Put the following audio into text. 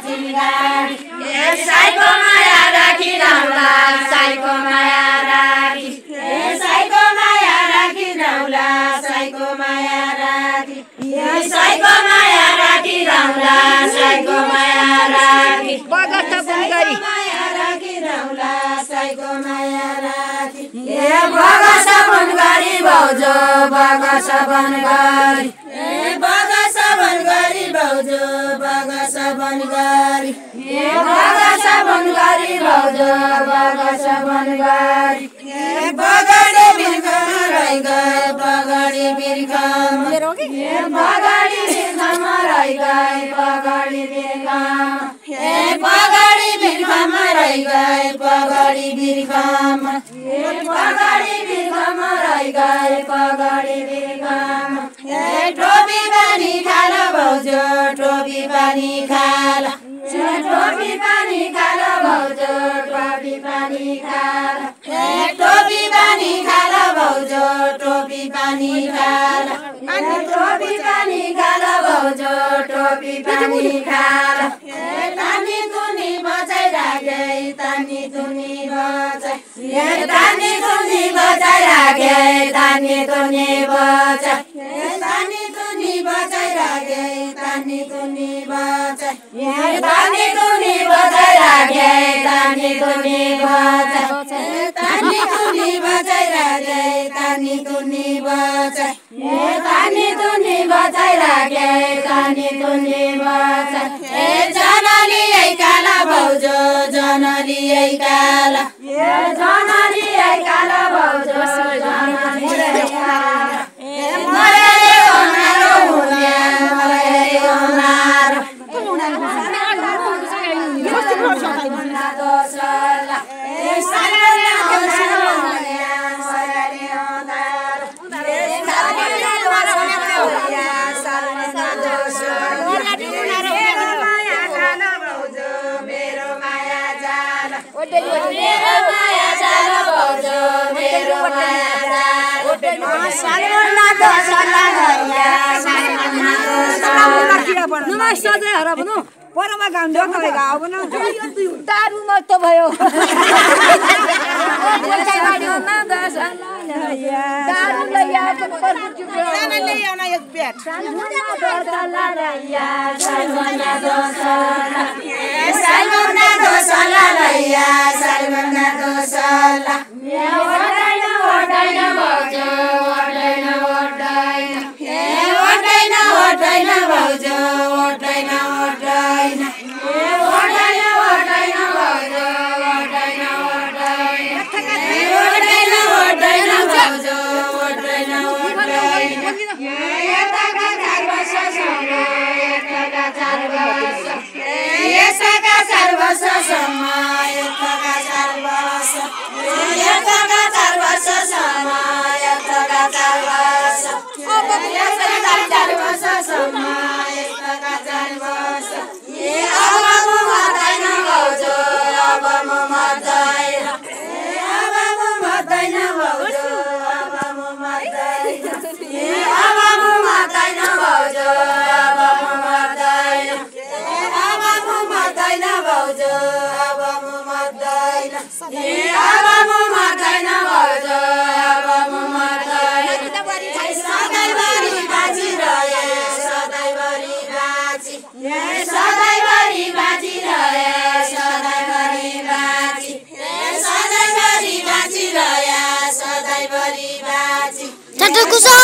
चिरगाडी psycho माया राखिरहला psycho माया राखी psycho माया राखिरहला psycho माया राखी psycho माया राखिरहला psycho माया राखी bugs बुनगरी माया राखिरहला psycho माया राखी bugs बुनगरी भाउजू bugs बुनगरी bugs बुनगरी भाउजू bugs बुनगरी bugs बुनगरी भाउजू bugs बुनगरी बगडी बिर्खमा रहि गए बगडी बिर्खमा बगडी बिर्खमा रहि गए बगडी बिर्खमा बगडी बिर्खमा रहि गए बगडी बिर्खमा बगडी बिर्खमा रहि गए बगडी बिर्खमा टोपी पानी खाल भाउजू टोपी पानी खाल टोपी पानी खाल भाउजू टोपी पानी खाल टोपी पानी खाल भाउजू टोपी पानी खाल टोपी पानी खाल भाउजू टोपी पानी खाल तानी तुनी बचाइ राखे तानी तुनी बचाइ तानी तुनी बचाइ राखे तानी तुनी बचाइ तानी तुनी बचाइ राखे तानी तुनी बचाइ तानी तुनी बचाइ राखे तानी तुनी बचाइ तानी तुनी बचाइ राखे तानी तुनी बचाइ तानी तुनी बचाइ राखे तानी तुनी बचाइ जनली काला भाउजू जनली काला जनली काला भाउजू जनली काला मरे ओनारो हुन्या मरे ओनारो सालमना दोसला सालमना दोसला सालमना सधैँ हरा भनौँ परमा गाउँ गाउँ भनौँ दारू मत भयो दारू ल्याएको ल्याउन एक ब्याट Tata Kusa!